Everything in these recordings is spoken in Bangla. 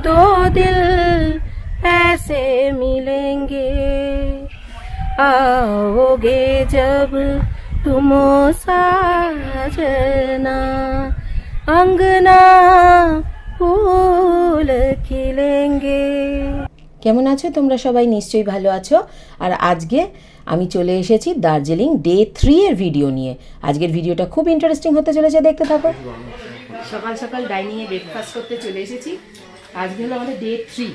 दो दिल ऐसे मिलेंगे आओगे जब तुम साजना अंगना फूल खिलेंगे। কেমন আছো তোমরা সবাই? নিশ্চয়ই ভালো আছো। আর আজকে আমি চলে এসেছি দার্জিলিং ডে 3 এর ভিডিও নিয়ে। আজকের ভিডিওটা খুব ইন্টারেস্টিং হতে চলেছে, দেখতে থাকো। সকাল সকাল ডাইনিং এ ব্রেকফাস্ট করতে চলে এসেছি। আজকে হলো আমাদের ডে 3।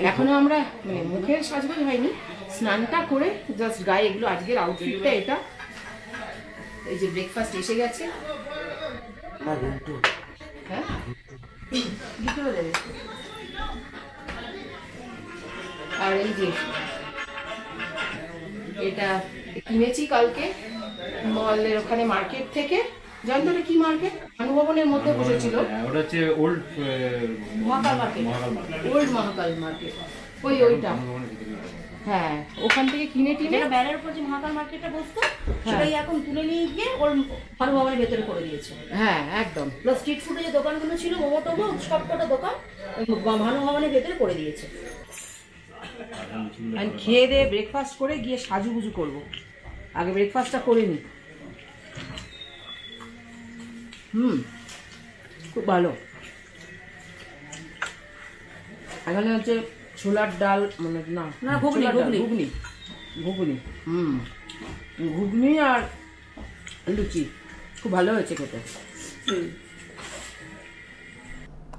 এখনো আমরা মানে মুখের সাজগোজ হয়নি, স্নানটা করে জাস্ট গায়ে এগুলো আজকের আউটফিটটা এটা। এই যে ব্রেকফাস্ট এসে গেছে। হ্যাঁ ভিতরে দেবে। আর এই যে এটা কিনেছি কালকে মলের ওখানে মার্কেট থেকে। জানতো না কি মার্কেট? অনুভবনের মধ্যে বসেছিল। ওটা হচ্ছে ওল্ড মহাকাল মার্কেট, ওল্ড মহাকাল মার্কেট ওইটা। হ্যাঁ ওখান থেকে কিনে টিনে ব্যানার উপর যে মহাকাল মার্কেটটা বসতো সেটাই এখন তুলে নিয়ে গিয়ে ওর ভানু ভবনের ভেতরে করে দিয়েছে। হ্যাঁ একদম। প্লাস স্ট্রিট ফুডে যে দোকানগুলো ছিল মোমো টোমো সবকটা দোকান ভানু ভবনের ভেতরে করে দিয়েছে। খেয়ে দিয়ে ব্রেকফাস্ট করে গিয়ে সাজুগুজু করবো। আগে ব্রেকফাস্টটা করে নি। খুব ভালো। এখানে হচ্ছে ছোলার ডাল, মানে না ঘুগনি ঘুগনি ঘুগনি ঘুগনি আর লুচি খুব ভালো হয়েছে খেতে।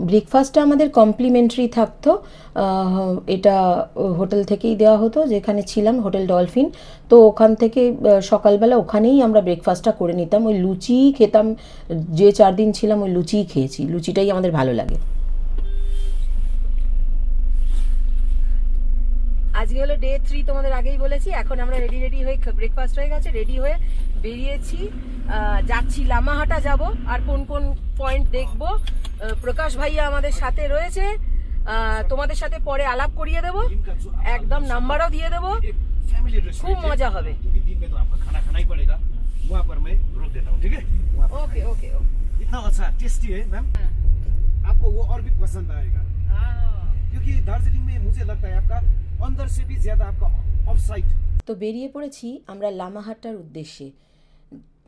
ব্রেকফাস্টটা আমাদের কমপ্লিমেন্টারি থাকতো। এটা হোটেল থেকেই দেওয়া হতো, যেখানে ছিলাম হোটেল ডলফিন। তো ওখান থেকে সকালবেলা ওখানেই আমরা ব্রেকফাস্টটা করে নিতাম। ওই লুচি খেতাম, যে 4 দিন ছিলাম ওই লুচিই খেয়েছি। লুচিটাই আমাদের ভালো লাগে। আজকে হলো ডে 3, তোমাদের আগেই বলেছি। এখন আমরা রেডি হয়ে, ব্রেকফাস্ট হয়ে গেছে, রেডি হয়ে বেরিয়েছি। যাচ্ছি লামাহাটা যাব। আর কোন কোন পয়েন্ট দেখবো প্রকাশ ভাইয়া আমাদের সাথে রয়েছে। তোমাদের সাথে পরে আলাপ করিয়ে দেব, একদম নাম্বারও দিয়ে দেব। খুব মজা হবে। ओके ओके इतना अच्छा टेस्टी है मैम, आपको वो और भी पसंद आएगा। क्योंकि दार्जिलिंग में मुझे लगता है आपका अंदर से भी ज्यादा आपका ऑफ साइड। তো বেরিয়ে পড়েছি আমরা লামাহাটার উদ্দেশ্যে।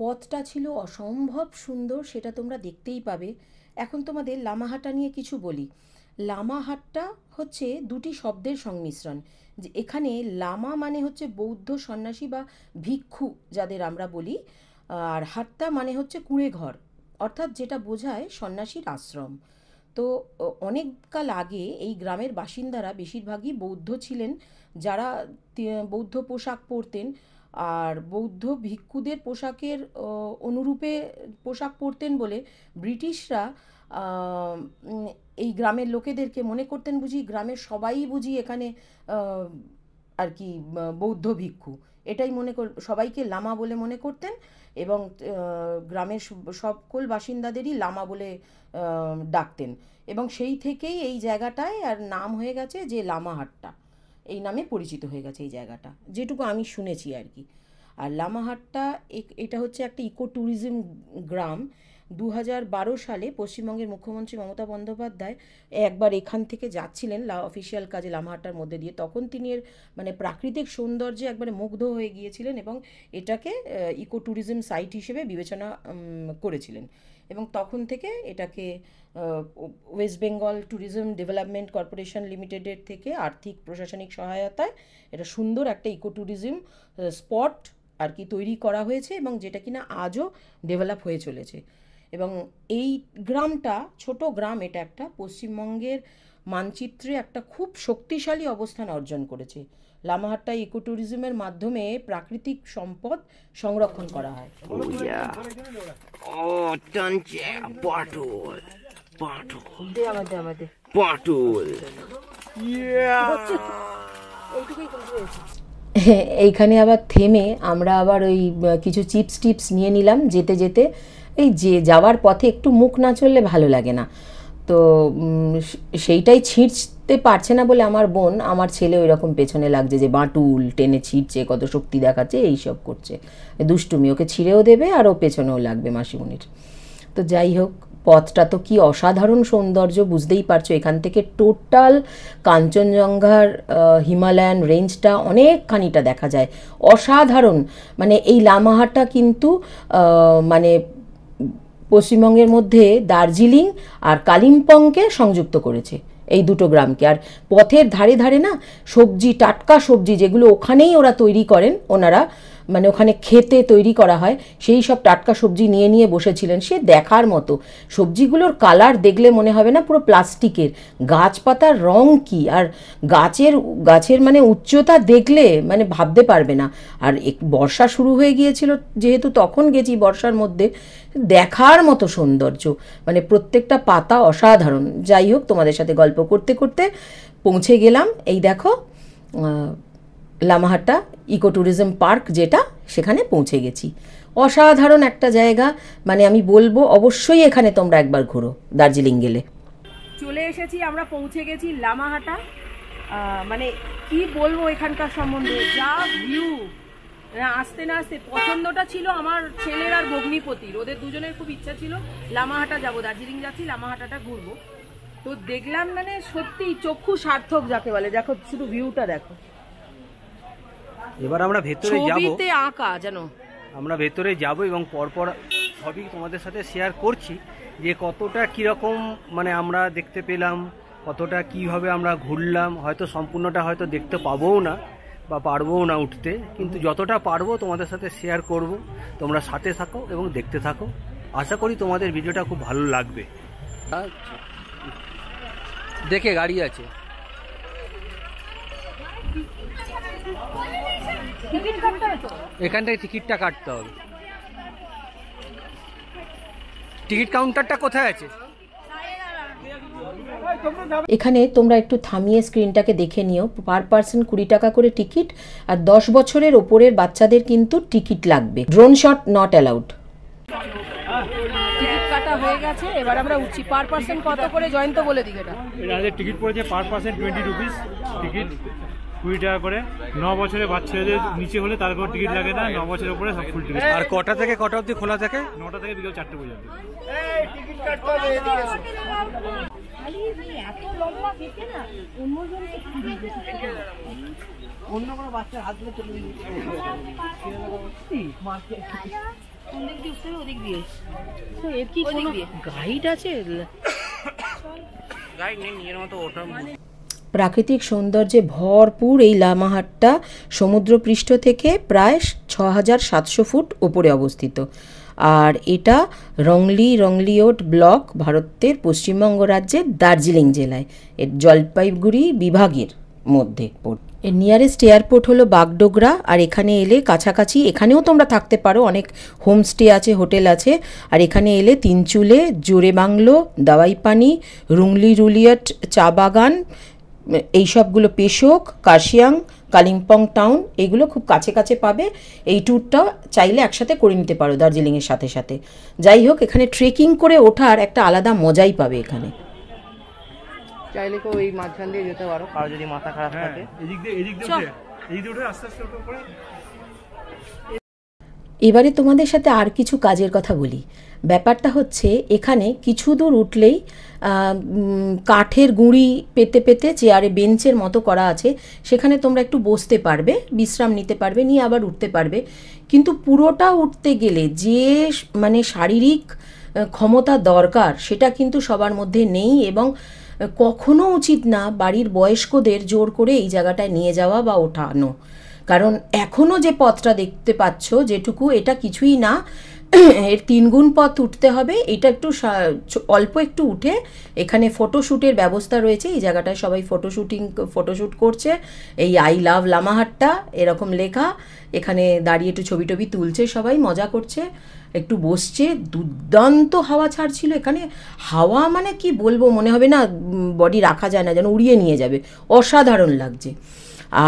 পথটা ছিল অসম্ভব সুন্দর, সেটা তোমরা দেখতেই পাবে। এখন তোমাদের লামাহাটা নিয়ে কিছু বলি। লামাহাটটা হচ্ছে দুটি শব্দের সংমিশ্রণ। যে এখানে লামা মানে হচ্ছে বৌদ্ধ সন্ন্যাসী বা ভিক্ষু যাদের আমরা বলি, আর হাট্টা মানে হচ্ছে কুঁড়ে ঘর, অর্থাৎ যেটা বোঝায় সন্ন্যাসীর আশ্রম। তো অনেক কাল আগে এই গ্রামের বাসিন্দারা বেশিরভাগই বৌদ্ধ ছিলেন, যারা বৌদ্ধ পোশাক পরতেন। আর বৌদ্ধ ভিক্ষুদের পোশাকের অনুরূপে পোশাক পরতেন বলে ব্রিটিশরা এই গ্রামের লোকেদেরকে মনে করতেন বুঝি গ্রামের সবাই বুঝি এখানে আর কি বৌদ্ধ ভিক্ষু, এটাই সবাইকে লামা বলে মনে করতেন। এবং গ্রামের সকল বাসিন্দাদেরই লামা বলে ডাকতেন। এবং সেই থেকেই এই জায়গাটায় আর নাম হয়ে গেছে যে লামাহাট্টা, এই নামে পরিচিত হয়ে গেছে এই জায়গাটা, যেটুকু আমি শুনেছি আর কি। আর লামাহাট্টা এটা হচ্ছে একটা ইকো ট্যুরিজম গ্রাম। 2012 সালে পশ্চিমবঙ্গের মুখ্যমন্ত্রী মমতা বন্দ্যোপাধ্যায় একবার এখান থেকে যাচ্ছিলেন অফিসিয়াল কাজে লামাহাট্টার মধ্যে দিয়ে। তখন তিনি এর মানে প্রাকৃতিক সৌন্দর্যে একবারে মুগ্ধ হয়ে গিয়েছিলেন এবং এটাকে ইকো ট্যুরিজম সাইট হিসেবে বিবেচনা করেছিলেন। এবং তখন থেকে এটাকে West Bengal tourism development corporation লিমিটেডের থেকে আর্থিক প্রশাসনিক সহায়তায় এটা সুন্দর একটা ইকো ট্যুরিজম স্পট আর কি তৈরি করা হয়েছে, এবং যেটা কিনা আজও ডেভেলপ হয়ে চলেছে। এবং এই গ্রামটা ছোট গ্রাম, এটা একটা পশ্চিমবঙ্গের মানচিত্রে একটা খুব শক্তিশালী অবস্থান অর্জন করেছে। লামাহাট্টা ইকো ট্যুরিজমের মাধ্যমে প্রাকৃতিক সম্পদ সংরক্ষণ করা হয়। এইখানে আবার থেমে আমরা আবার ওই কিছু চিপস টিপস নিয়ে নিলাম যেতে যেতে। এই যে যাওয়ার পথে একটু মুখ না চললে ভালো লাগে না, তো সেইটাই ছিঁড়তে পারছে না বলে আমার বোন, আমার ছেলে ওই রকম পেছনে লাগছে যে বাঁটুল টেনে ছিঁড়ছে, কত শক্তি দেখাচ্ছে, এইসব করছে দুষ্টুমি। ওকে ছিঁড়েও দেবে আর ও পেছনেও লাগবে মাসিমণির। তো যাই হোক, পথটা তো কি অসাধারণ সৌন্দর্য, বুঝতেই পারছো। এখান থেকে টোটাল কাঞ্চনজঙ্ঘার হিমালয়ান রেঞ্জটা অনেকখানিটা দেখা যায়, অসাধারণ। মানে এই লামাহাটা কিন্তু মানে পশ্চিমবঙ্গের মধ্যে দার্জিলিং আর কালিম্পংকে সংযুক্ত করেছে, এই দুটো গ্রামকে। আর পথের ধারে ধারে না সবজি, টাটকা সবজি যেগুলো ওখানেই ওরা তৈরি করেন, ওনারা মানে ওখানে খেতে তৈরি করা হয়, সেই সব টাটকা সবজি নিয়ে নিয়ে বসেছিলেন। সে দেখার মতো, সবজিগুলোর কালার দেখলে মনে হবে না পুরো প্লাস্টিকের, গাছপাতার রং কি, আর গাছের মানে উচ্চতা দেখলে মানে ভাবতে পারবে না। আর বর্ষা শুরু হয়ে গিয়েছিল যেহেতু, তখন গেছি বর্ষার মধ্যে, দেখার মতো সৌন্দর্য, মানে প্রত্যেকটা পাতা অসাধারণ। যাই হোক, তোমাদের সাথে গল্প করতে করতে পৌঁছে গেলাম, এই দেখো লামাহাটা ইকো ট্যুরিজম পার্ক, যেটা, সেখানে পৌঁছে গেছি। অসাধারণ একটা জায়গা, মানে আমি বলবো অবশ্যই এখানে তোমরা একবার ঘুরো দার্জিলিং গেলে। চলে এসেছি, আমরা পৌঁছে গেছি লামাহাটা। মানে কি বলবো এখানকার সম্বন্ধে, যা ভিউ। আসতে না আসতে পছন্দটা ছিল আমার ছেলের আর ভগ্নিপতির, ওদের দুজনের খুব ইচ্ছা ছিল লামাহাটা যাবো, দার্জিলিং যাচ্ছি লামাহাটাটা ঘুরবো। তো দেখলাম মানে সত্যি চক্ষু সার্থক যাকে বলে। দেখো শুধু ভিউটা দেখো। এবার আমরা ভেতরে যাব, ছবিতে আঁকা যেন। আমরা ভেতরে যাব এবং পরপর সবই তোমাদের সাথে শেয়ার করছি যে কতটা কীরকম মানে আমরা দেখতে পেলাম, কতটা কিভাবে আমরা ঘুরলাম। হয়তো সম্পূর্ণটা হয়তো দেখতে পাবোও না বা পারবোও না উঠতে, কিন্তু যতটা পারবো তোমাদের সাথে শেয়ার করব। তোমরা সাথে থাকো এবং দেখতে থাকো, আশা করি তোমাদের ভিডিওটা খুব ভালো লাগবে। দেখে গাড়ি আছে, এখানটায় টিকিটটা কাটতে হবে। টিকিট কাউন্টারটা কোথায় আছে? এখানে তোমরা একটু থামিয়ে স্ক্রিনটাকে দেখে নিও। পার পার্সন 20 টাকা করে টিকিট, আর 10 বছরের ওপরের বাচ্চাদের কিন্তু টিকিট লাগবে। Drone shot not allowed. Ticket কাটা হয়ে গেছে, এবার আমরা উঠছি। পার পার্সন কত করে জয়ন্ত বলে দিক। এটা টিকিট পড়েছে পার পার্সন 20 রুপিস, টিকিট 20 টাকা করে। 9 বছরের বাচ্চাদের নিচে হলে তার কোনো টিকিট লাগে না, 9 বছরের উপরে সব ফুল টিকিট। আর কটা থেকে কটা অবধি খোলা থাকে? 9টা থেকে বিকেল 4টে পর্যন্ত। অন্য কোনো বাচ্চার হাত ধরে চলে গাইড আছে? গাইড নেই, নিজের মতো ওঠা। প্রাকৃতিক সৌন্দর্যে ভরপুর এই লামাহাটটা সমুদ্রপৃষ্ঠ থেকে প্রায় 6700 ফুট ওপরে অবস্থিত। আর এটা রংলিওট ব্লক, ভারতের পশ্চিমবঙ্গ রাজ্যের দার্জিলিং জেলায়, এর জলপাইগুড়ি বিভাগের মধ্যে পড়ে। এর নিয়ারেস্ট এয়ারপোর্ট হলো বাগডোগরা। আর এখানে এলে কাছাকাছি, এখানেও তোমরা থাকতে পারো, অনেক হোমস্টে আছে, হোটেল আছে। আর এখানে এলে তিনচুলে, জোরে বাংলো, দাওয়াইপানি, রুলিয়াট চা বাগান, এইসবগুলো, পেশোক, কার্শিয়াং, কালিম্পং টাউন, এগুলো খুব কাছে কাছে পাবে। এই ট্যুরটাও চাইলে একসাথে করে নিতে পারো দার্জিলিংয়ের সাথে সাথে। যাই হোক, এখানে ট্রেকিং করে ওঠার একটা আলাদা মজাই পাবে এখানে। চাইলে কেউ এই মাঝখান দিয়ে যেতে পারো, কারো যদি মাথা খারাপ থাকে। এবারে তোমাদের সাথে আর কিছু কাজের কথা বলি। ব্যাপারটা হচ্ছে, এখানে কিছু দূর উঠলেই কাঠের গুঁড়ি পেতে পেতে চেয়ারে বেঞ্চের মতো করা আছে, সেখানে তোমরা একটু বসতে পারবে, বিশ্রাম নিতে পারবে, নিয়ে আবার উঠতে পারবে। কিন্তু পুরোটা উঠতে গেলে যে মানে শারীরিক ক্ষমতা দরকার, সেটা কিন্তু সবার মধ্যে নেই। এবং কখনো উচিত না বাড়ির বয়স্কদের জোর করে এই জায়গাটায় নিয়ে যাওয়া বা ওঠানো। কারণ এখনও যে পথটা দেখতে পাচ্ছ যেটুকু, এটা কিছুই না, এর 3 গুণ পথ উঠতে হবে। এটা একটু অল্প একটু উঠে এখানে ফটোশ্যুটের ব্যবস্থা রয়েছে। এই জায়গাটায় সবাই ফটোশ্যুট করছে। এই আই লাভ লামাহাট্টা এরকম লেখা, এখানে দাঁড়িয়ে একটু ছবি টবি তুলছে, সবাই মজা করছে, একটু বসছে। দুর্দান্ত হাওয়া ছাড়ছিল এখানে। হাওয়া মানে কি বলবো, মনে হবে না বডি রাখা যায় না, যেন উড়িয়ে নিয়ে যাবে, অসাধারণ লাগছে।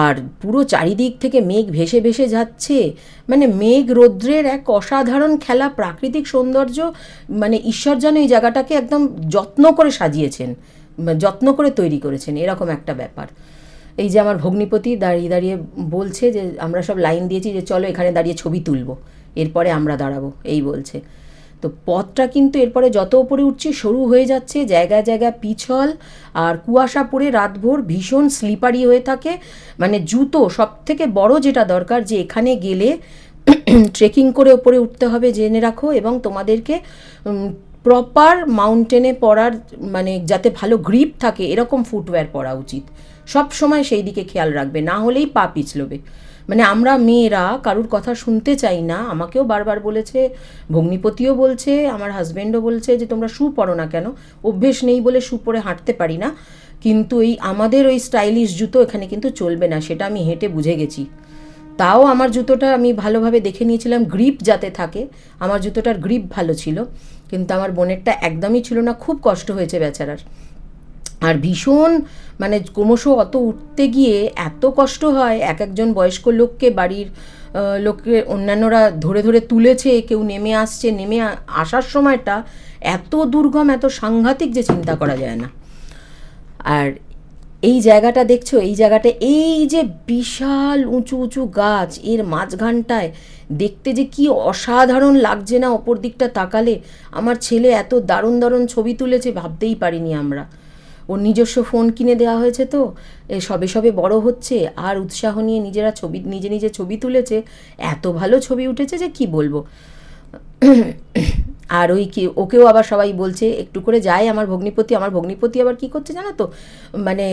আর পুরো চারিদিক থেকে মেঘ ভেসে ভেসে যাচ্ছে, মানে মেঘ রৌদ্রের এক অসাধারণ খেলা, প্রাকৃতিক সৌন্দর্য। মানে ঈশ্বর যেন এই জায়গাটাকে একদম যত্ন করে সাজিয়েছেন, যত্ন করে তৈরি করেছেন, এরকম একটা ব্যাপার। এই যে আমার ভগ্নিপতি দাঁড়িয়ে দাঁড়িয়ে বলছে যে আমরা সব লাইন দিয়েছি যে চলো এখানে দাঁড়িয়ে ছবি তুলবো, এরপরে আমরা দাঁড়াবো, এই বলছে। তো পথটা কিন্তু এরপরে যত উপরে উঠছে সরু হয়ে যাচ্ছে, জায়গায় জায়গায় পিছল আর কুয়াশা পড়ে রাতভর ভীষণ স্লিপারি হয়ে থাকে। মানে জুতো সব থেকে বড় যেটা দরকার, যে এখানে গেলে ট্রেকিং করে উপরে উঠতে হবে জেনে রাখো, এবং তোমাদেরকে প্রপার মাউন্টেনে পরার মানে যাতে ভালো গ্রিপ থাকে এরকম ফুটওয়্যার পরা উচিত। সব সময় সেই দিকে খেয়াল রাখবে, না হলেই পা পিছলবে। মানে আমরা মেয়েরা কারুর কথা শুনতে চাই না, আমাকেও বারবার বলেছে, ভগ্নিপতিও বলছে, আমার হাজব্যান্ডও বলছে যে তোমরা শু পরো না কেন, অভ্যেস নেই বলে শু পরে হাঁটতে পারি না। কিন্তু এই আমাদের ওই স্টাইলিশ জুতো এখানে কিন্তু চলবে না, সেটা আমি হেঁটে বুঝে গেছি। তাও আমার জুতোটা আমি ভালোভাবে দেখে নিয়েছিলাম গ্রিপ যাতে থাকে, আমার জুতোটার গ্রিপ ভালো ছিল, কিন্তু আমার বোনেরটা একদমই ছিল না, খুব কষ্ট হয়েছে বেচারার। আর ভীষণ মানে ক্রমশ অত উঠতে গিয়ে এত কষ্ট হয়, এক একজন বয়স্ক লোককে বাড়ির লোককে অন্যান্যরা ধরে ধরে তুলেছে, কেউ নেমে আসছে, নেমে আসার সময়টা এত দুর্গম, এত সাংঘাতিক যে চিন্তা করা যায় না। আর এই জায়গাটা দেখছো, এই জায়গাটা এই যে বিশাল উঁচু উঁচু গাছ, এর মাঝখানটায় দেখতে যে কি অসাধারণ লাগছে না ওপর দিকটা তাকালে। আমার ছেলে এত দারুণ দারুণ ছবি তুলেছে ভাবতেই পারিনি আমরা। ওর নিজস্ব ফোন কিনে দেওয়া হয়েছে, তো সবে সবে বড় হচ্ছে, আর উৎসাহ নিয়ে নিজেরা নিজে নিজে ছবি তুলেছে, এত ভালো ছবি উঠেছে যে কি বলবো। আর ওকেও আবার সবাই বলছে একটু করে যায় আমার ভগ্নিপতি আবার কি করছে জানো তো, মানে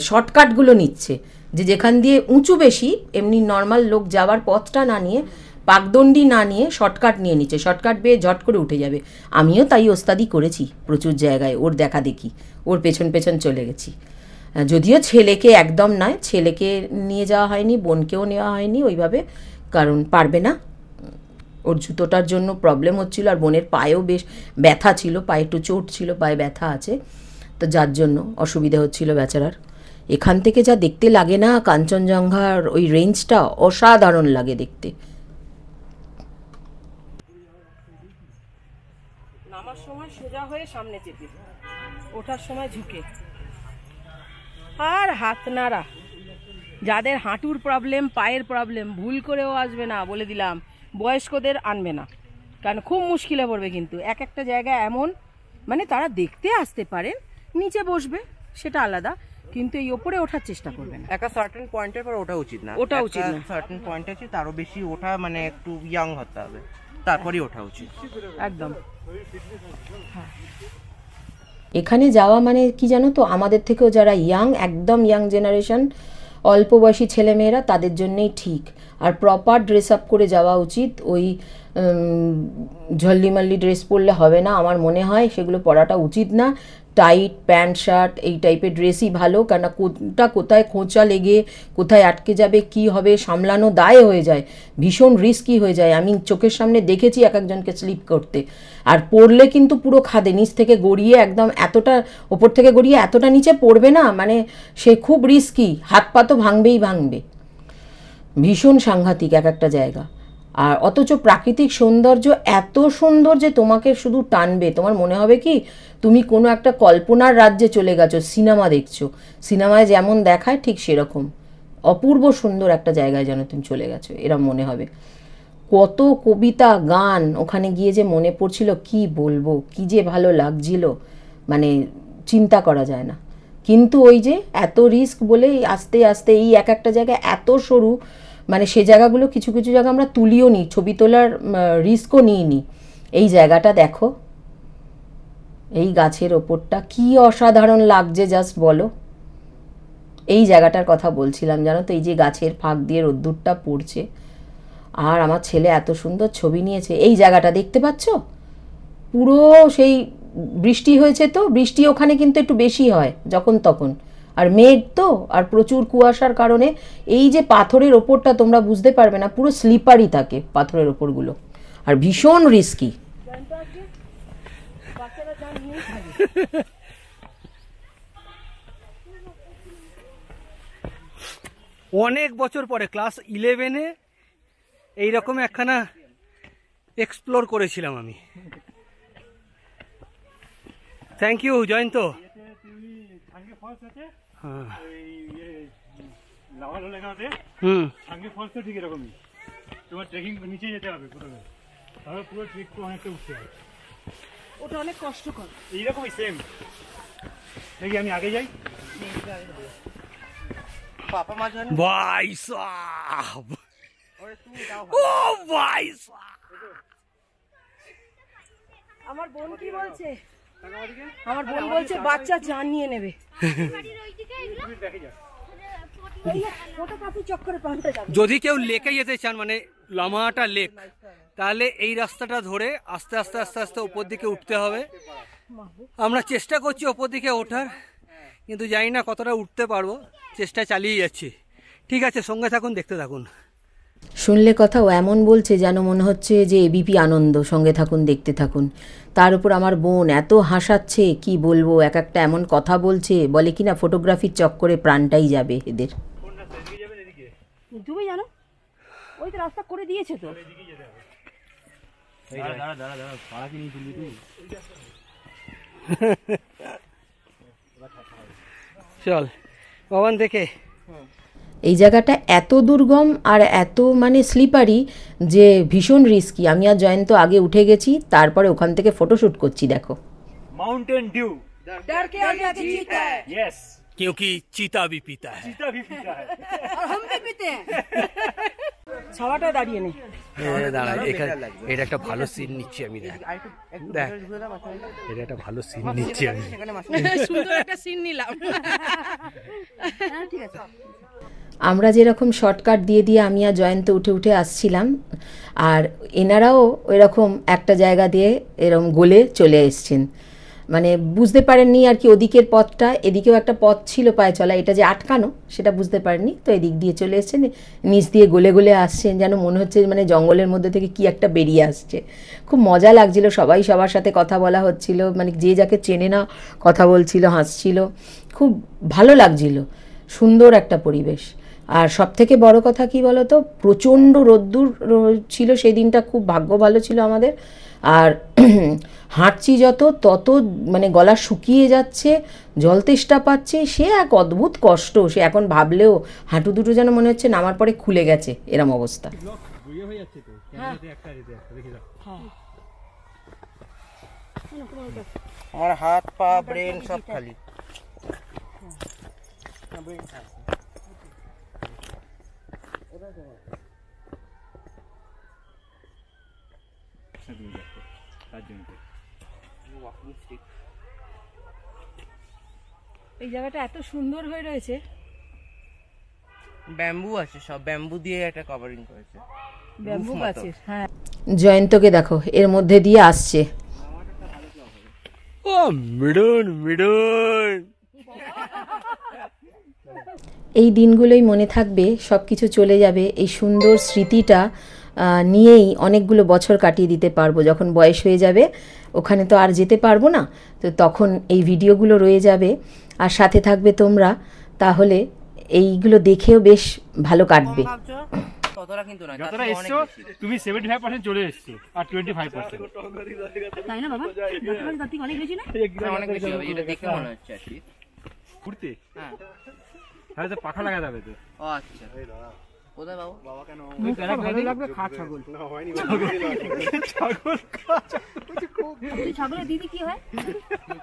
শর্টকাটগুলো নিচ্ছে, যে যেখান দিয়ে উঁচু বেশি এমনি নর্মাল লোক যাওয়ার পথটা না নিয়ে, পাকদণ্ডি না নিয়ে শর্টকাট নিয়ে নিচ্ছে, শর্টকাট বেয়ে ঝট করে উঠে যাবে। আমিও তাই ওস্তাদি করেছি প্রচুর জায়গায়, ওর দেখা দেখি ওর পেছন পেছন চলে গেছি। যদিও ছেলেকে একদম নয়, ছেলেকে নিয়ে যাওয়া হয়নি, বোনকেও নেওয়া হয়নি ওইভাবে, কারণ পারবে না, ওর জুতোটার জন্য প্রবলেম হচ্ছিল, আর বোনের পায়েও বেশ ব্যথা ছিল, পায়ে একটু চোট ছিল, পায়ে ব্যথা আছে, তো যার জন্য অসুবিধা হচ্ছিল বেচারার। এখান থেকে যা দেখতে লাগে না কাঞ্চনজঙ্ঘার ওই রেঞ্জটা, অসাধারণ লাগে দেখতে। নামার সময় সোজা হয়ে সামনে চেপে, ওঠার সময় ঝুঁকে, আর হাত নাড়া। যাদের হাঁটুর প্রবলেম, পায়ের প্রবলেম, ভুল করেও আসবে না, বলে দিলাম, বয়স্কদের আনবে না, কারণ খুব মুশকিলে পড়বে। কিন্তু এক একটা জায়গা এমন, মানে তারা দেখতে আসতে পারেন, নিচে বসবে সেটা আলাদা, কিন্তু এই ওপরে ওঠার চেষ্টা করবেন। একটা সার্টেন পয়েন্টের পর ওঠা উচিত না, ওটা উচিত না, সার্টেন পয়েন্ট আছে তারও বেশি ওঠা মানে একটু ইয়াং হতে হবে, তারপরই ওঠা উচিত একদম। এখানে যাওয়া মানে কি জানো তো, আমাদের থেকেও যারা ইয়াং, একদম ইয়াং জেনারেশন, অল্প বয়সী ছেলেমেয়েরা, তাদের জন্যেই ঠিক। আর প্রপার ড্রেস আপ করে যাওয়া উচিত, ওই ঝল্লিমাল্লি ড্রেস পরলে হবে না আমার মনে হয়, সেগুলো পরাটা উচিত না। টাইট প্যান্ট শার্ট এই টাইপের ড্রেসই ভালো, কেননা কোনটা কোথায় খোঁচা লেগে কোথায় আটকে যাবে, কি হবে সামলানো দায় হয়ে যায়, ভীষণ রিস্কি হয়ে যায়। আমি চোখের সামনে দেখেছি এক একজনকে স্লিপ করতে, আর পড়লে কিন্তু পুরো খাদে, নিচ থেকে গড়িয়ে একদম এতটা ওপর থেকে গড়িয়ে এতটা নিচে পড়বে না, মানে সে খুব রিস্কি, হাত পা তো ভাঙবেই ভাঙবে, ভীষণ সাংঘাতিক এক একটা জায়গা। আর অথচ প্রাকৃতিক সৌন্দর্য এত সুন্দর যে তোমাকে শুধু টানবে, তোমার মনে হবে কি তুমি কোনো একটা কল্পনার রাজ্যে চলে গেছো, সিনেমা দেখছো, সিনেমায় যেমন দেখায় ঠিক সেরকম অপূর্ব সুন্দর একটা জায়গায় যেন তুমি চলে গেছো, এরম মনে হবে। কত কবিতা গান ওখানে গিয়ে যে মনে পড়ছিল, কি বলবো, কি যে ভালো লাগছিল, মানে চিন্তা করা যায় না। কিন্তু ওই যে এত রিস্ক বলে আস্তে আস্তে এই এক একটা জায়গা এত সরু, মানে সে জায়গাগুলো কিছু কিছু জায়গা আমরা তুলিও নি, ছবি তোলার রিস্কও নিইনি। এই জায়গাটা দেখো, এই গাছের ওপরটা কি অসাধারণ লাগছে, জাস্ট বলো। এই জায়গাটার কথা বলছিলাম জানো তো, এই যে গাছের ফাঁক দিয়ে রোদ্দুরটা পড়ছে, আর আমার ছেলে এত সুন্দর ছবি নিয়েছে। এই জায়গাটা দেখতে পাচ্ছ, পুরো সেই বৃষ্টি হয়েছে, তো বৃষ্টি ওখানে কিন্তু একটু বেশি হয় যখন তখন, আর মেঘ তো, আর প্রচুর কুয়াশার কারণে এই যে পাথরের ওপরটা তোমরা বুঝতে পারবে না, পুরো স্লিপারি থাকে পাথরের ওপরগুলো, আর ভীষণ রিস্কি। অনেক বছর পরে ক্লাস 11-এ এইরকম একখানা এক্সপ্লোর করেছিলাম আমি। Thank you Jayanta. ঠিক এরকমই তোমার ট্রেকিং নিচে যেতে হবে প্রথমে, তাহলে পুরো ট্রেক করে অনেকটা উঠতে হয়। ওটা অনেক কষ্টকর। এইরকমই সেম। দেখি আমি আগে যাই। पापा माँ जाने ভাই সাহেব, और तू जाओ ও ভাই সাহেব। আমার বোন কি বলছে? আমার বোন বলছে বাচ্চা জান নিয়ে নেবে। ওটা কাফি চক্করে পাল্টে যাবে। যদি কেউ লেকে যেতে চান, মানে লামাহাটা লেক, তাহলে এই রাস্তাটা ধরে আস্তে আস্তে আস্তে আস্তে উপর দিকে উঠতে হবে। আমরা চেষ্টা করছি উপর দিকে ওঠার, কিন্তু জানি না কতটা উঠতে পারবো, চেষ্টা চালিয়ে যাচ্ছি। ঠিক আছে, সঙ্গে থাকুন, দেখতে থাকুন। শুনলে কথা ও এমন বলছে যেন মনে হচ্ছে যে এবিপি আনন্দ, সঙ্গে থাকুন দেখতে থাকুন। তার উপর আমার বোন এত হাসাচ্ছে কি বলবো, এক একটা এমন কথা বলছে, বলে কিনা ফটোগ্রাফির চক্করে প্রাণটাই যাবে এদের। তুমি জানো ওই তো রাস্তা করে দিয়েছে তো। চল ভগবান দেখে। এই জায়গাটা এত দুর্গম আর এত মানে স্লিপারি যে ভীষণ রিস্কি। আমি আর জয়ন্ত আগে উঠে গেছি, তারপরে ওখান থেকে ফটোশ্যুট করছি। দেখো माउंटेन ड्यू। डर के आगे आगे चीता है। यस, क्योंकि चीता भी पीता है। चीता भी पीता है। और हम भी पीते हैं। ছাওয়াটা দাঁড়িয়ে নেই। দাঁড়া, এখানে এটা একটা ভালো সিন নিচ্ছি আমি। দেখ দেখ, এটা একটা ভালো সিন নিচ্ছি আমি। সুন্দর একটা সিন নিলাম। ঠিক আছে। আমরা যেরকম শর্টকাট দিয়ে দিয়ে আমি আর জয়ন্ত উঠে উঠে আসছিলাম, আর এনারাও ওইরকম একটা জায়গা দিয়ে এরকম গোলে চলে এসছেন। মানে বুঝতে পারেননি আর কি, ওদিকের পথটা, এদিকেও একটা পথ ছিল পায়ে চলা, এটা যে আটকানো সেটা বুঝতে পারেননি, তো এদিক দিয়ে চলে এসছেন, নিচ দিয়ে গলে গলে আসছেন, যেন মনে হচ্ছে মানে জঙ্গলের মধ্যে থেকে কি একটা বেরিয়ে আসছে। খুব মজা লাগছিল, সবাই সবার সাথে কথা বলা হচ্ছিল, মানে যে যাকে চেনে না কথা বলছিল, হাসছিল, খুব ভালো লাগছিল, সুন্দর একটা পরিবেশ। আর সব থেকে বড় কথা কি বলো তো, প্রচণ্ড রোদ্দুর ছিল সেই দিনটা, খুব ভাগ্য ভালো ছিল আমাদের। আর হাঁটছি যত তত মানে গলা শুকিয়ে যাচ্ছে, জল তেষ্টা পাচ্ছে, সে এক অদ্ভুত কষ্ট। সে এখন ভাবলেও হাঁটু দুটো যেন মনে হচ্ছে নামার পরে খুলে গেছে, এরম অবস্থা। আমার হাত পা ব্রেন সব খালি। এই জায়গাটা এত সুন্দর হয়ে রয়েছে, ব্যাম্বু আছে, সব ব্যাম্বু দিয়ে একটা কভারিং করেছে, ব্যাম্বু গাছের। হ্যাঁ, জয়ন্তকে দেখো এর মধ্যে দিয়ে আসছে। ও মিডন মিডন। এই দিনগুলোই মনে থাকবে, সব কিছু চলে যাবে, এই সুন্দর স্মৃতিটা নিয়েই অনেকগুলো বছর কাটিয়ে দিতে পারবো। যখন বয়স হয়ে যাবে, ওখানে তো আর যেতে পারবো না, তো তখন এই ভিডিওগুলো রয়ে যাবে আর সাথে থাকবে তোমরা, তাহলে এইগুলো দেখেও বেশ ভালো কাটবে। ততটা কিন্তু না, যতটা এসছো তুমি 75% চলে এসছো, আর 25%। তাই না বাবা? অনেক বেশি না? অনেক বেশি হবে, এটা দেখে মনে হচ্ছে আর কি। ঘুরতে হ্যাঁ, তাহলে তো পাখা লাগাতে হবে তো। ও আচ্ছা, কোথায় বাবু? বাবা কেন ভালো লাগবে খা ছাগল। ছাগলের দিদি কি হয়?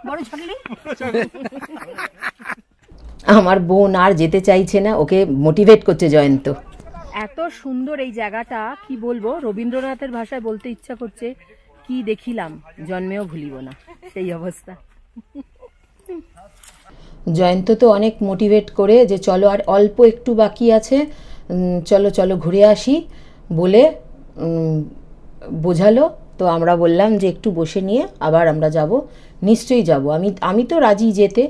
বড় ছাগলই। আমার বোন আর যেতে চাইছে না, ওকে মোটিভেট করছে জয়ন্ত। এত সুন্দর এই জায়গাটা, কি বলবো, রবীন্দ্রনাথের ভাষায় বলতে ইচ্ছা করছে, কি দেখিলাম জন্মেও ভুলিব না, সেই অবস্থা। জয়ন্ত তো অনেক মোটিভেট করে যে চলো আর অল্প একটু বাকি আছে, চলো চলো ঘুরে আসি বলে বোঝালো। তো আমরা বললাম যে একটু বসে নিয়ে আবার আমরা যাব, নিশ্চয়ই যাব। আমি তো রাজি যেতে।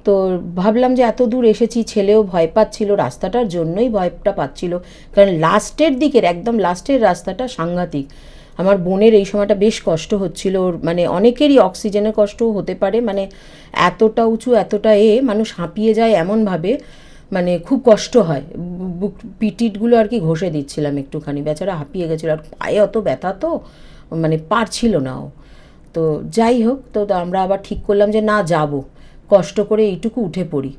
তো ভাবলাম যে এত দূর এসেছি, ছেলেও ভয় পাচ্ছিল, রাস্তাটার জন্যই ভয়টা পাচ্ছিল, কারণ লাস্টের দিকের একদম লাস্টের রাস্তাটা সাংঘাতিক। আমার বোনের এই সময়টা বেশ কষ্ট হচ্ছিল, মানে অনেকেরই অক্সিজেনের কষ্টও হতে পারে, মানে এতটা উঁচু এতটা মানুষ হাঁপিয়ে যায় এমনভাবে, মানে খুব কষ্ট হয়। পিটিটগুলো আর কি ঘষে দিচ্ছিলাম একটুখানি, বেচারা হাঁপিয়ে গেছিলো, আর পায়ে অত ব্যথা তো মানে পারছিল না ও। তো যাই হোক, তো আমরা আবার ঠিক করলাম যে না, যাব, কষ্ট করে এইটুকু উঠে পড়ি।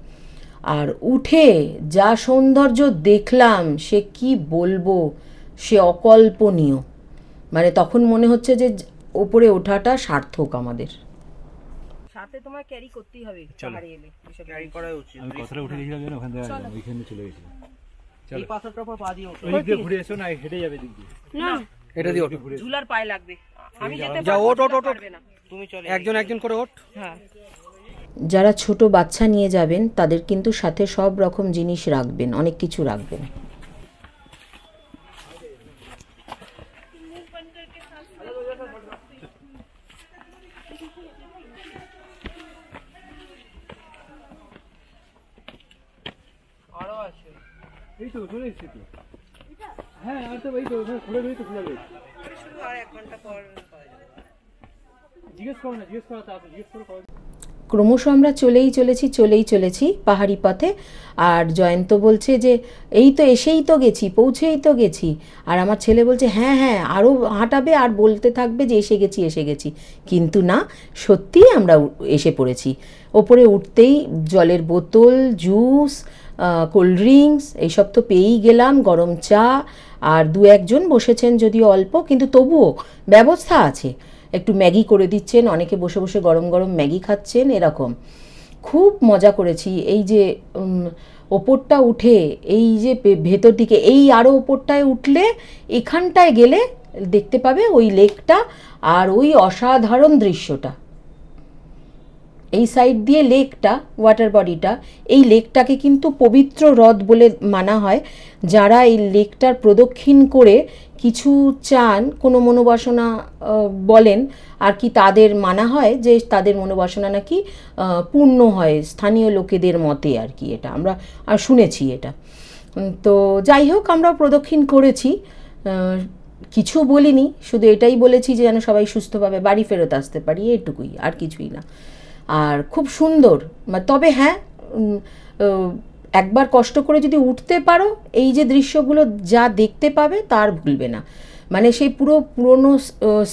আর উঠে যা সৌন্দর্য দেখলাম সে কি বলবো, সে অকল্পনীয়। মানে তখন মনে হচ্ছে যে ওপরে ওঠাটা সার্থক আমাদের। সাথে তোমার ক্যারি করতেই হবে, পাহাড়ে এলে ক্যারি করা উচিত। আমি কথাটা উঠে গেছিলাম যেন ওখান থেকে ওইখানে চলে গেছিলাম। এই পাথরটার উপর পা দিয়ে ওঠো। ওই দিকে ঘুরে এসো না, হেঁটে যাবে দিক দিয়ে। না এটা দিয়ে ওঠো, ঝুলার পায়ে লাগবে। আমি যেতে যা ওঠ ওঠ ওঠ, তুমি চলে একজন একজন করে ওঠ। হ্যাঁ, যারা ছোট বাচ্চা নিয়ে যাবেন তাদের কিন্তু সাথে সব রকম জিনিস রাখবেন, অনেক কিছু রাখবেন। আরো আছে। এই তো চলে এসেছি তো। হ্যাঁ আর তো এই তো ওখানে খুলে দিই তো খুলে দিই। শুধু আর 1 ঘন্টা পর পাওয়া যাবে। জিজ্ঞেস করো না, জিজ্ঞেস করো তাড়াতাড়ি জিজ্ঞেস করো। ক্রমশ আমরা চলেই চলেছি পাহাড়ি পথে। আর জয়ন্ত বলছে যে এই তো এসেই তো গেছি, পৌঁছেই তো গেছি। আর আমার ছেলে বলছে হ্যাঁ হ্যাঁ আরও হাঁটাবে আর বলতে থাকবে যে এসে গেছি। কিন্তু না, সত্যিই আমরা এসে পড়েছি। ওপরে উঠতেই জলের বোতল, জুস, কোল্ড ড্রিঙ্কস এইসব তো পেয়েই গেলাম, গরম চা। আর 2-1 জন বসেছেন যদিও অল্প, কিন্তু তবুও ব্যবস্থা আছে। একটু ম্যাগি করে দিচ্ছেন, অনেকে বসে বসে গরম গরম ম্যাগি খাচ্ছেন, এরকম খুব মজা করেছি। এই যে ওপরটা উঠে এই যে ভেতর দিকে এই আরও ওপরটায় উঠলে এখানটায় গেলে দেখতে পাবে ওই লেকটা আর ওই অসাধারণ দৃশ্যটা। এই সাইড দিয়ে লেকটা, ওয়াটার বডিটা, এই লেকটাকে কিন্তু পবিত্র হ্রদ বলে মানা হয়। যারা এই লেকটার প্রদক্ষিণ করে কিছু চান, কোনো মনোবাসনা বলেন আর কি, তাদের মানা হয় যে তাদের মনোবাসনা নাকি পূর্ণ হয় স্থানীয় লোকেদের মতে আর কি। এটা আমরা শুনেছি এটা। তো যাই হোক, আমরা প্রদক্ষিণ করেছি, কিছু বলিনি, শুধু এটাই বলেছি যে যেন সবাই সুস্থভাবে বাড়ি ফেরত আসতে পারি, এটুকুই, আর কিছুই না। আর খুব সুন্দর। তবে হ্যাঁ, একবার কষ্ট করে যদি উঠতে পারো, এই যে দৃশ্যগুলো যা দেখতে পাবে তার ভুলবে না। মানে সেই পুরনো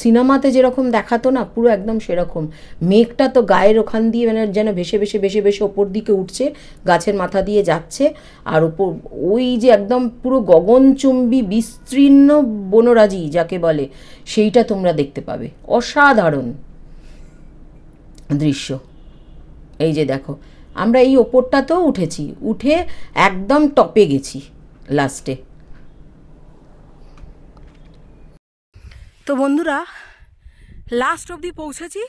সিনেমাতে যেরকম দেখাতো না, পুরো একদম সেরকম। মেঘটা তো গায়ের ওখান দিয়ে মানে যেন ভেসে ওপর দিকে উঠছে, গাছের মাথা দিয়ে যাচ্ছে। আর ওপর ওই যে একদম পুরো গগনচুম্বী বিস্তীর্ণ বনরাজি যাকে বলে, সেইটা তোমরা দেখতে পাবে। অসাধারণ দৃশ্য। এই যে দেখো, আমরা এই ওপরটাতেও উঠেছি, উঠে একদম টপে গেছি লাস্টে। তো বন্ধুরা, লাস্ট অবধি পৌঁছেছি,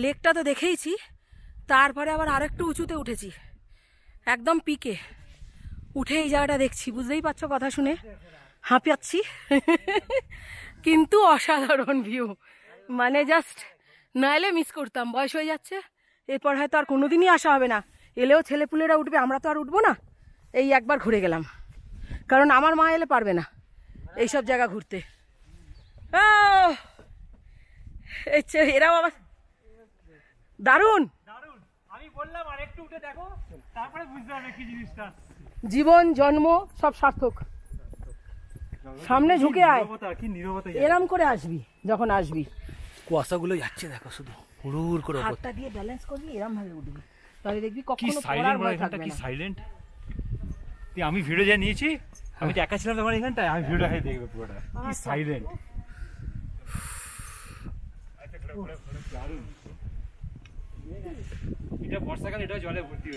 লেকটা তো দেখেইছি, তারপরে আবার আরেকটু উঁচুতে উঠেছি, একদম পিকে উঠে এই জায়গাটা দেখছি। বুঝতেই পারছো কথা শুনে হাঁপিয়াচ্ছি, কিন্তু অসাধারণ ভিউ। মানে জাস্ট না এলে মিস করতাম, বয়স হয়ে যাচ্ছে, এরপর হয়তো আর কোনোদিনই আসা হবে না। এলেও ছেলেপুলেরা উঠবে, আমরা তো আর উঠবো না। এই একবার ঘুরে গেলাম, কারণ আমার মা এলে পারবে না এইসব জায়গা ঘুরতে। এরাও আবার দারুণ। আমি বললাম আরেকটু উঠে দেখো, তারপরে বুঝতে হবে কি জিনিসটা। জীবন জন্ম সব সার্থক। সামনে ঝুঁকে আয়, কি নীরবতা। এরম করে আসবি যখন আসবি। কুয়াশাগুলো যাচ্ছে দেখো, শুধু হুড়ুর করে। হাতটা দিয়ে ব্যালেন্স করবি, এরম ভাবে উঠবি, তাহলে দেখবি কি কখনো সাইলেন্ট বড় এখানটা, কি সাইলেন্ট। আমি ভিডিও যা নিয়েছি, আমি তো একা ছিলাম তখন এখানটায়, আমি ভিডিওটা দেখবে পুরোটা কি সাইলেন্ট। এটা বর্ষাকাল, এটা জলে ভর্তি।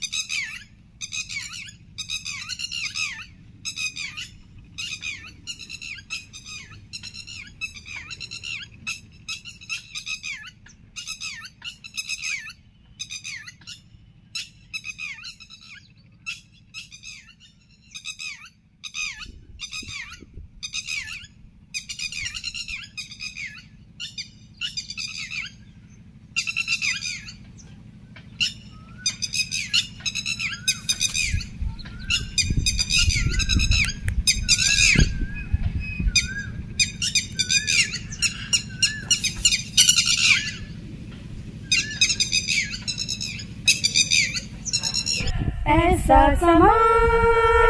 ऐसा समान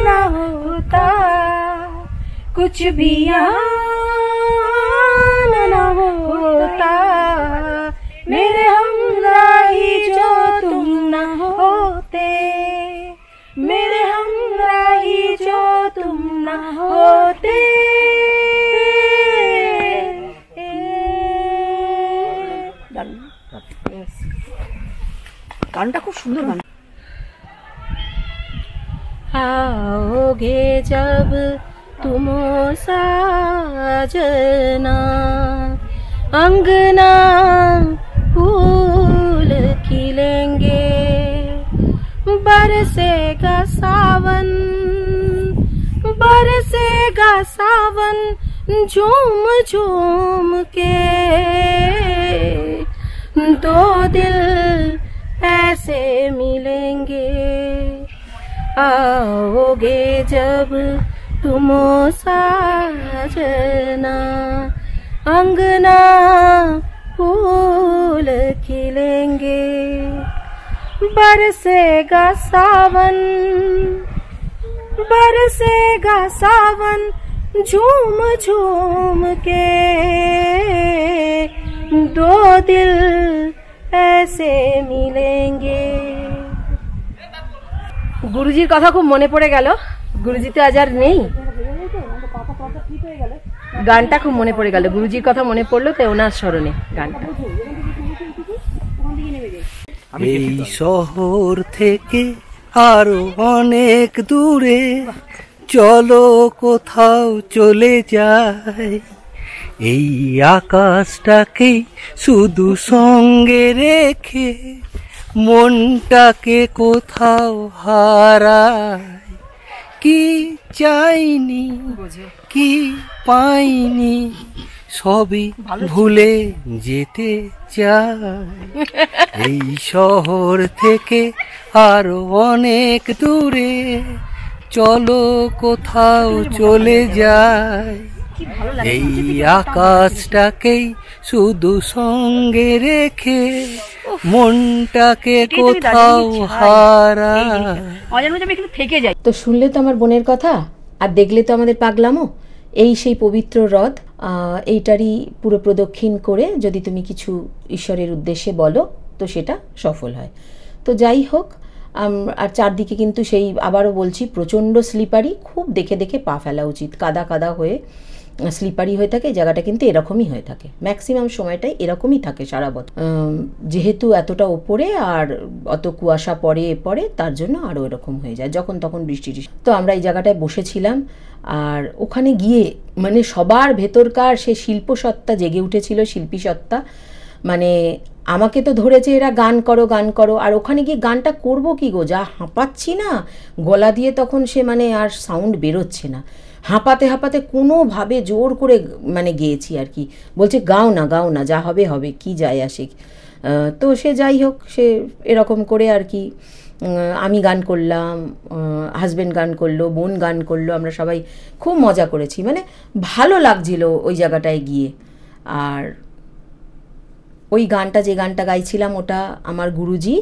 न होता, कुछ भी यहाँ न होता, मेरे हमराही जो तुम न होते, मेरे हमराही जो तुम न होते। গানটা খুব সুন্দর গান। आओगे जब तुम साजना अंगना फूल खिलेंगे बरसेगा सावन झूम झूम के दो दिल ऐसे मिलेंगे आओगे जब तुम साजना अंगना फूल खिलेंगे बरसेगा सावन झूम झूम के दो दिल ऐसे मिलेंगे। গুরুজির কথা খুব মনে পড়ে গেল। গুরুজি তো আজ আর নেই, গানটা খুব মনে পড়ে গেল। গুরুজির কথা মনে পড়লো তো ওনার স্মরণে গানটা। এই শহর থেকে আরো অনেক দূরে চলো কোথাও চলে যাই, এই আকাশটাকে শুধু সঙ্গে রেখে মনটাকে কোথাও হারাই, কি চাইনি কি পাইনি সবই ভুলে যেতে চাই, এই শহর থেকে আরো অনেক দূরে চলো কোথাও চলে যাই, এই আকাশটাকেই শুধু সঙ্গে রেখে মনটাকে কোথাও হারাই। থেকে যাই। তো শুনলে তো আমার বোনের কথা, আর দেখলে তো আমাদের পাগলামো। এই সেই পবিত্র হ্রদ, এইটারই পুরো প্রদক্ষিণ করে যদি তুমি কিছু ঈশ্বরের উদ্দেশ্যে বলো তো সেটা সফল হয়। তো যাই হোক, আর চারদিকে কিন্তু সেই আবারও বলছি প্রচণ্ড স্লিপারি, খুব দেখে দেখে পা ফেলা উচিত। কাদা কাদা হয়ে স্লিপারি হয়ে থাকে, জায়গাটা কিন্তু এরকমই হয়ে থাকে, ম্যাক্সিমাম সময়টাই এরকমই থাকে সারা বছর। যেহেতু এতটা ওপরে আর অত কুয়াশা পড়ে তার জন্য আরও এরকম হয়ে যায় যখন তখন বৃষ্টি। তো আমরা এই জায়গাটায় বসেছিলাম, আর ওখানে গিয়ে মানে সবার ভেতরকার সে শিল্পসত্তা জেগে উঠেছিল, শিল্পী সত্তা। মানে আমাকে তো ধরেছে এরা গান করো, আর ওখানে গিয়ে গানটা করবো কি গো, যা হাঁপাচ্ছি না গলা দিয়ে, তখন সে মানে আর সাউন্ড বেরোচ্ছে না, হাঁপাতে কোনোভাবে জোর করে মানে গেয়েছি আর কি। বলছে গাও না যা হবে হবে, কি যায় আসে। তো সে যাই হোক, সে এরকম করে আর কি আমি গান করলাম, হাজব্যান্ড গান করলো, বোন গান করলো, আমরা সবাই খুব মজা করেছি, মানে ভালো লাগছিল ওই জায়গাটায় গিয়ে। আর ওই গানটা, যে গানটা গাইছিলাম, ওটা আমার গুরুজি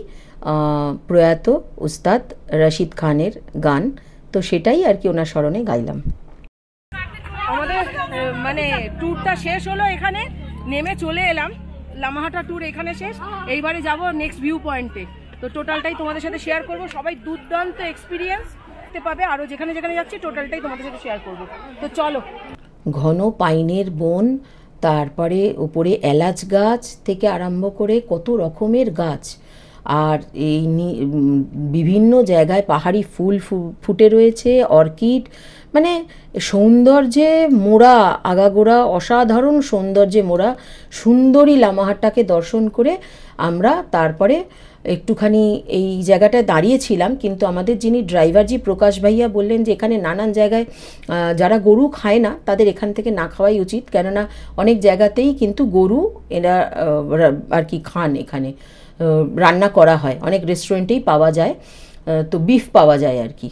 প্রয়াত উস্তাদ রশিদ খানের গান, তো সেটাই আর কি ওনার স্মরণে গাইলাম। আমাদের মানে ট্যুরটা শেষ হলো, এখানে নেমে চলে এলাম, লামাহাটা ট্যুর এখানে শেষ। এইবারে যাব নেক্সট ভিউ পয়েন্টে, তো টোটালটাই তোমাদের সাথে শেয়ার করব। সবাই দুর্দান্ত এক্সপিরিয়েন্স দেখতে পাবে, আরও যেখানে যাচ্ছি টোটালটাই তোমাদের সাথে শেয়ার করব। তো চলো। ঘন পাইনের বন, তারপরে উপরে এলাচ গাছ থেকে আরম্ভ করে কত রকমের গাছ, আর এই বিভিন্ন জায়গায় পাহাড়ি ফুল ফুটে রয়েছে, অর্কিড, মানে সৌন্দর্যে মোড়া, আগাগোড়া অসাধারণ সৌন্দর্যে মোড়া সুন্দরী লামাহাটটাকে দর্শন করে আমরা তারপরে একটুখানি এই জায়গাটায় দাঁড়িয়েছিলাম। কিন্তু আমাদের যিনি ড্রাইভারজি প্রকাশ ভাইয়া বললেন যে এখানে নানান জায়গায় যারা গরু খায় না তাদের এখান থেকে না খাওয়াই উচিত, কেননা অনেক জায়গাতেই কিন্তু গরু এরা আর কি খান, এখানে রান্না করা হয়, অনেক রেস্টুরেন্টেই পাওয়া যায়, তো বিফ পাওয়া যায় আর কি।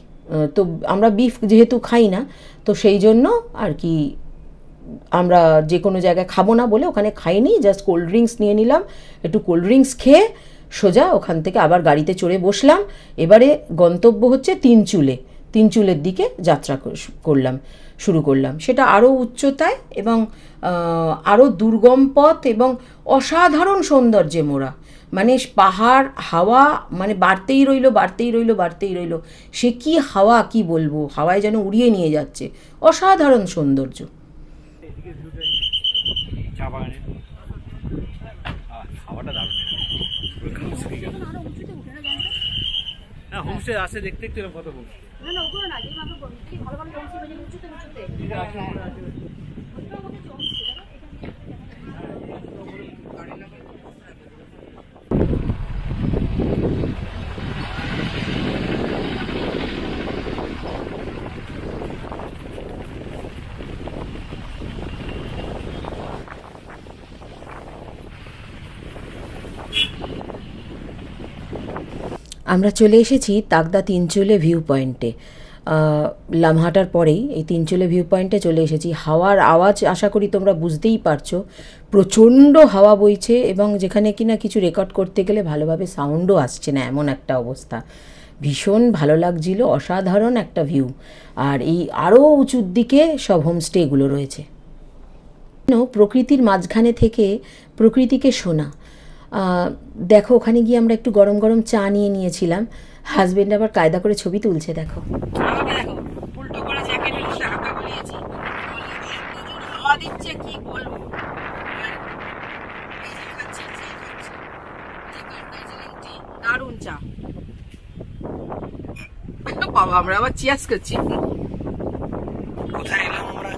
তো আমরা বিফ যেহেতু খাই না, তো সেই জন্য আর কি আমরা যে কোনো জায়গায় খাবো না বলে ওখানে খাইনি, জাস্ট কোল্ড ড্রিঙ্কস নিয়ে নিলাম, একটু কোল্ড ড্রিঙ্কস খেয়ে সোজা ওখান থেকে আবার গাড়িতে চড়ে বসলাম। এবারে গন্তব্য হচ্ছে তিনচুলের দিকে যাত্রা শুরু করলাম। সেটা আরও উচ্চতায় এবং আরও দুর্গম পথ এবং অসাধারণ সৌন্দর্যে মোড়া, মানে পাহাড় হাওয়া মানে বাড়তেই রইল। সে কি হাওয়া, কি বলবো, হাওয়ায় যেন উড়িয়ে নিয়ে যাচ্ছে, অসাধারণ সৌন্দর্য। হাওয়াটা দারুণ। হ্যাঁ হোমস্টে আসে দেখতে একটু এরকম কত হোমস্টে আমরা চলে এসেছি তাগদা তিনচুলে ভিউ পয়েন্টে। লামহাটার পরেই এই তিনচুলে ভিউ পয়েন্টে চলে এসেছি। হাওয়ার আওয়াজ আশা করি তোমরা বুঝতেই পারছো, প্রচণ্ড হাওয়া বইছে এবং যেখানে কিনা কিছু রেকর্ড করতে গেলে ভালোভাবে সাউন্ডও আসছে না, এমন একটা অবস্থা। ভীষণ ভালো লাগছিল, অসাধারণ একটা ভিউ। আর এই আরও উঁচুর দিকে সব হোমস্টেগুলো রয়েছে। প্রকৃতির মাঝখানে থেকে প্রকৃতিকে শোনা। দেখো ওখানে গিয়ে আমরা একটু গরম গরম চা নিয়েছিলাম। হাজবেন্ড আবার কায়দা করে ছবি তুলছে। দেখো দেখো উল্টো করে জ্যাকেট নিয়ে হাঁকা বলিয়েছি, হাওয়া দিচ্ছে কি বলবো। দারুণ চা বাবা, আমরা আবার চিয়ার্স করছি। কোথায় এলাম আমরা?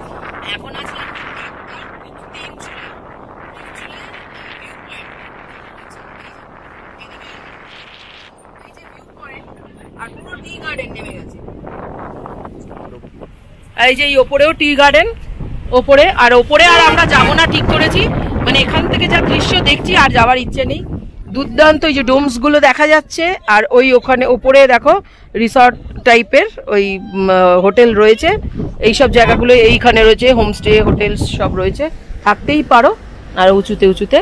এখন আছি এই যে ওপরেও টি গার্ডেন ওপরে, আর ওপরে আর আমরা যাবো না ঠিক করেছি। মানে এখান থেকে যা দৃশ্য দেখছি আর যাওয়ার ইচ্ছে নেই। দুর্দান্ত এই যে ডোমস গুলো দেখা যাচ্ছে, আর ওই ওখানে ওপরে দেখো রিসর্ট টাইপের ওই হোটেল রয়েছে। এইসব জায়গাগুলো এইখানে রয়েছে, হোমস্টে হোটেল সব রয়েছে, থাকতেই পারো। আর উঁচুতে উঁচুতে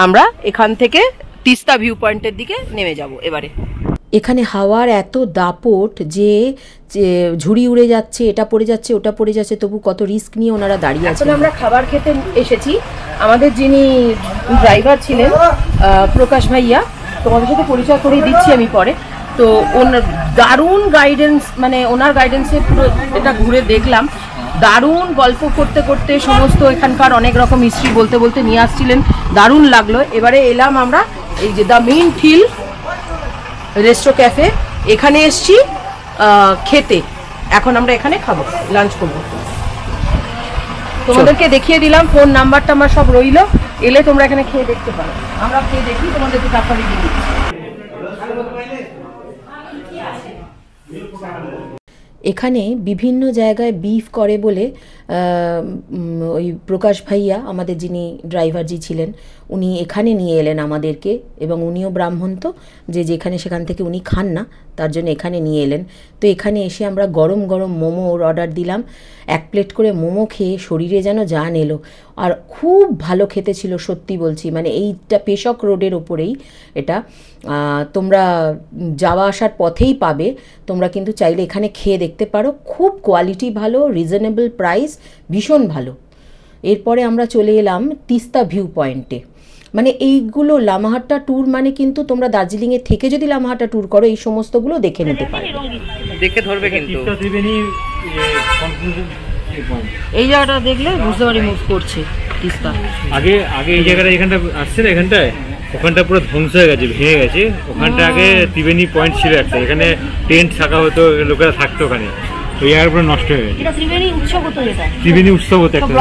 আমরা এখান থেকে তিস্তা ভিউ পয়েন্টের দিকে নেমে যাব এবারে। এখানে হাওয়ার এত দাপট যে ঝুড়ি উড়ে যাচ্ছে, এটা পড়ে যাচ্ছে ওটা পড়ে যাচ্ছে, তবু কত রিস্ক নিয়ে ওনারা দাঁড়িয়ে আছেন। আমরা খাবার খেতে এসেছি। আমাদের যিনি ড্রাইভার ছিলেন প্রকাশ ভাইয়া, তোমাদের সাথে পরিচয় করে দিচ্ছি আমি পরে। তো দারুণ গাইডেন্স, মানে ওনার গাইডেন্সে পুরো এটা ঘুরে দেখলাম। দারুণ গল্প করতে করতে সমস্ত এখানকার অনেক রকম হিস্ট্রি বলতে বলতে নিয়ে আসছিলেন, দারুণ লাগলো। এবারে এলাম আমরা এই যে দ্য মিন্ট হিল রেস্টো ক্যাফে, এখানে এসছি খেতে। এখন আমরা এখানে খাবো, লাঞ্চ করবো। তোমাদেরকে দেখিয়ে দিলাম, ফোন নাম্বার টাম্বার সব রইলো, এলে তোমরা এখানে খেয়ে দেখতে পারো। আমরা খেয়ে দেখি, তোমাদেরকে তারপরে দিয়ে দিচ্ছি। এখানে বিভিন্ন জায়গায় বিফ করে বলে ওই প্রকাশ ভাইয়া, আমাদের যিনি ড্রাইভারজি ছিলেন, উনি এখানে নিয়ে এলেন আমাদেরকে। এবং উনিও ব্রাহ্মণ, তো যে যেখানে সেখান থেকে উনি খান না, তার জন্য এখানে নিয়ে এলেন। তো এখানে এসে আমরা গরম গরম মোমোর অর্ডার দিলাম। 1 প্লেট করে মোমো খেয়ে শরীরে যেন জান এলো। আর খুব ভালো খেতে ছিল, সত্যি বলছি। মানে এইটা পেশক রোডের ওপরেই এটা, তোমরা যাওয়া আসার পথেই পাবে। তোমরা কিন্তু চাইলে এখানে খেয়ে দেখতে পারো, খুব কোয়ালিটি ভালো, রিজনেবল প্রাইস, ভীষণ ভালো। এরপরে আমরা চলে এলাম তিস্তা ভিউ পয়েন্টে। মানে এইগুলো লামাহাট্টা ট্যুর মানে কিন্তু তোমরা দার্জিলিংয়ে থেকে যদি লামাহাট্টা ট্যুর করো, এই সমস্তগুলো দেখে নিতে পারো, দেখে ধরবে। কিন্তু এই জায়গাটা দেখলে বুঝতে পারি মুভ করছে তিস্তা। আগে এই জায়গাটা এখানটা আসছে না, ওখানটা পুরো ধ্বংস হয়ে গেছে, ভেঙে গেছে। ওখানটা আগে ত্রিবেণী পয়েন্ট ছিল একটা, এখানে টেন্ট থাকা হতো, লোকেরা থাকতো ওখানে। ওই জায়গা পুরো নষ্ট হয়ে গেছে। ত্রিবেণী উৎসব হতো, ত্রিবেণী উৎসব হতো একটা,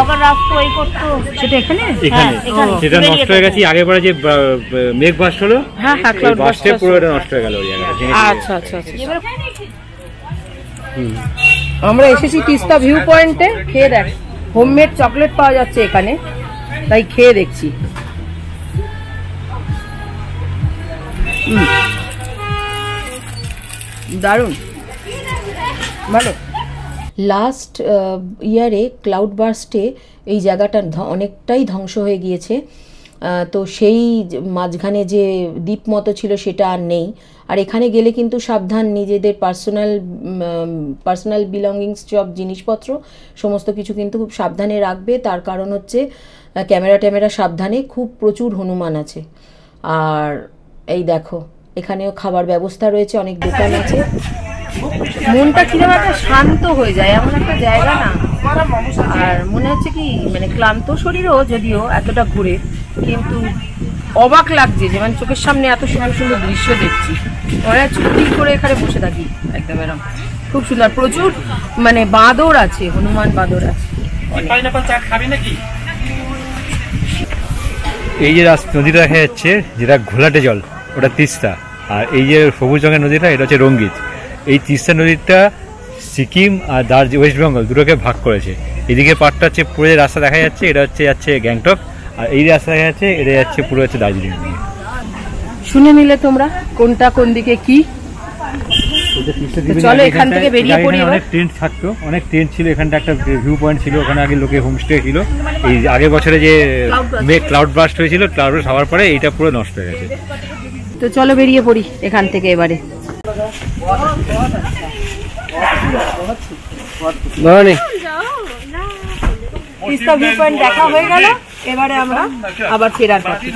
সেটা এখানে সেটা নষ্ট হয়ে গেছে। আগে পরে যে মেঘ বাস হলো, বাসটা পুরো নষ্ট হয়ে গেল ওই জায়গাটা। আচ্ছা আচ্ছা আচ্ছা। আমরা এসেছি তিস্তা ভিউ পয়েন্টে, খেয়ে দেখ। হোমমেড চকলেট পাওয়া যাচ্ছে এখানে, তাই খেয়ে দেখছি। দারুণ ভালো। লাস্ট ইয়ারে ক্লাউড বার্স্টে এই জায়গাটা অনেকটাই ধ্বংস হয়ে গিয়েছে। তো সেই মাঝখানে যে দ্বীপ মতো ছিল সেটা আর নেই। আর এখানে গেলে কিন্তু সাবধান, নিজেদের পার্সোনাল বিলঙ্গিংস, সব জিনিসপত্র সমস্ত কিছু কিন্তু খুব সাবধানে রাখবে। তার কারণ হচ্ছে ক্যামেরা সাবধানে, খুব প্রচুর হনুমান আছে। আর এই দেখো এখানেও খাবার ব্যবস্থা রয়েছে, অনেক দোকান আছে। মনটা কিরকম একটা শান্ত হয়ে যায়, এমন একটা জায়গা না। আর মনে হচ্ছে কি, মানে ক্লান্ত শরীরও যদিও এতটা ঘুরে, কিন্তু অবাক লাগছে যে মানে চোখের সামনে এত সুন্দর সুন্দর দৃশ্য দেখছি, ওরা চুপটি করে এখানে বসে থাকি একদম এরকম। খুব সুন্দর, প্রচুর মানে বাঁদর আছে, হনুমান বাঁদর আছে। এই যে নদীটা দেখা যাচ্ছে যেটা ঘোলাটে জল, ওটা তিস্তা। আর এই যে সবুজ রঙের নদীটা, এটা হচ্ছে রঙ্গিত। এই তিস্তা নদীটা সিকিম আর ওয়েস্ট বেঙ্গল দুটোকে ভাগ করেছে। এদিকে পাটটা হচ্ছে পুরো যে রাস্তা দেখা যাচ্ছে, এটা হচ্ছে যাচ্ছে গ্যাংটক, আর এই রাস্তা দেখা যাচ্ছে এটা যাচ্ছে পুরো হচ্ছে দার্জিলিং। শুনে নিলে তোমরা কোনটা কোন দিকে কি। চলো এখান থেকে বেরিয়ে পড়ি। অনেক টেন্ট থাকতো, অনেক টেন্ট ছিল, এখানটা একটা ভিউ পয়েন্ট ছিল, ওখানে আগে লোকে হোমস্টে ছিল। এই আগের বছরে যে ক্লাউড ব্লাস্ট হয়েছিল, ক্লাউড ব্লাস্ট হওয়ার পরে এইটা পুরো নষ্ট হয়ে গেছে। তো চলো বেরিয়ে পড়ি এখান থেকে এবারে। তিস্তা ভিউ পয়েন্ট দেখা হয়ে গেল, এবারে আমরা আবার ফেরার পথে।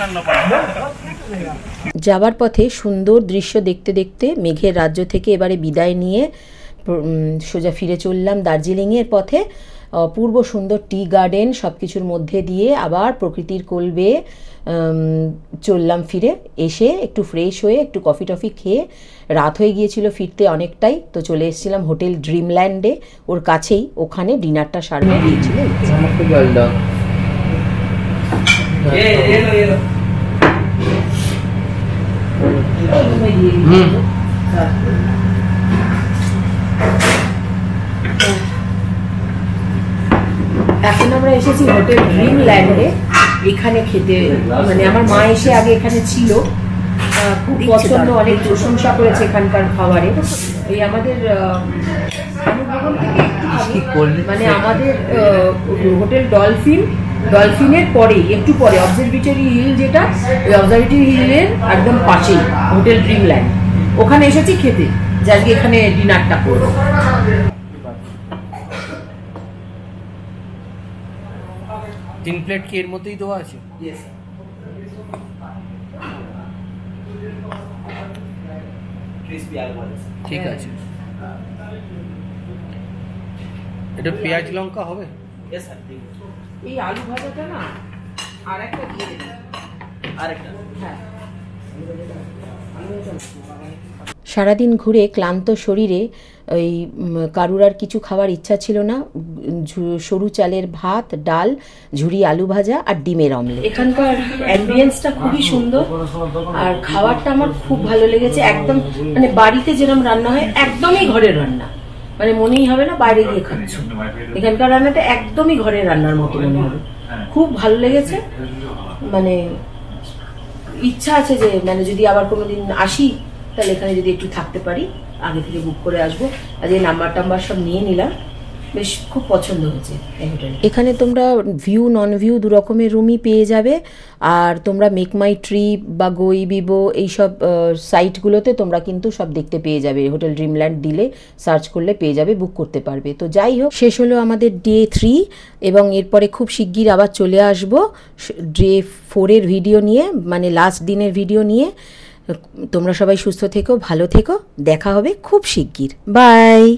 যাবার পথে সুন্দর দৃশ্য দেখতে দেখতে মেঘের রাজ্য থেকে এবারে বিদায় নিয়ে সোজা ফিরে চললাম দার্জিলিংয়ের পথে। পূর্ব সুন্দর টি গার্ডেন সব কিছুর মধ্যে দিয়ে আবার প্রকৃতির কোল বেয়ে চললাম ফিরে। এসে একটু ফ্রেশ হয়ে একটু কফি টফি খেয়ে রাত হয়ে গিয়েছিল ফিরতে অনেকটাই, তো চলে এসেছিলাম হোটেল ড্রিমল্যান্ডে, ওর কাছেই। ওখানে ডিনারটা সারতে দিয়েছিল। এখন আমরা এসেছি হোটেল ড্রিমল্যান্ডে, এখানে খেতে। মানে আমার মা এসে আগে এখানে ছিল, খুব পছন্দ, অনেক প্রশংসা করেছে এখানকার খাবারে। এই আমাদের মানে আমাদের হোটেল ডলফিনের পরেই একটু পরে অবজারভেটরি হিল, যেটা ওই অবজারভেটরি হিলের একদম পাশেই হোটেল ড্রিমল্যান্ড। ওখানে এসেছি খেতে, যে আজকে এখানে ডিনারটা করবো। 3 প্লেট কি এর মধ্যেই দেওয়া আছে? ঠিক আছে। এটা পেঁয়াজ লঙ্কা হবে? এই আলু ভাজাটা না আর একটা দিয়ে দেবে, আরেকটা। হ্যাঁ, সারাদিন ঘুরে ক্লান্ত শরীরে ওই কারুর আর কিছু খাওয়ার ইচ্ছা ছিল না। সরু চালের ভাত, ডাল, ঝুরি আলু ভাজা আর ডিমের অমলেট। এখানকার অ্যাম্বিয়েন্সটা খুবই সুন্দর, আর খাবারটা আমার খুব ভালো লেগেছে। একদম মানে বাড়িতে যেরকম রান্না হয় একদমই ঘরের রান্না, মানে মনেই হবে না বাইরে গিয়ে খাচ্ছ। এখানকার রান্নাটা একদমই ঘরের রান্নার মতো মনে হবে। খুব ভালো লেগেছে। মানে ইচ্ছা আছে যে মানে যদি আবার কোনোদিন আসি তাহলে এখানে যদি একটু থাকতে পারি, আগে থেকে বুক করে আসবো। আজ এই নাম্বার সব নিয়ে নিলাম, বেশ খুব পছন্দ হয়েছে এই হোটেলে। এখানে তোমরা ভিউ নন ভিউ দু রকমের রুমই পেয়ে যাবে। আর তোমরা মেক মাই ট্রিপ বা গোইবিবো এইসব সাইটগুলোতে তোমরা কিন্তু সব দেখতে পেয়ে যাবে। হোটেল ড্রিমল্যান্ড দিলে সার্চ করলে পেয়ে যাবে, বুক করতে পারবে। তো যাই হোক, শেষ হলো আমাদের ডে 3, এবং এরপরে খুব শিগগির আবার চলে আসবো ডে 4-এর ভিডিও নিয়ে, মানে লাস্ট দিনের ভিডিও নিয়ে। তোমরা সবাই সুস্থ থেকো, ভালো থেকো, দেখা হবে খুব শিগগির। বাই।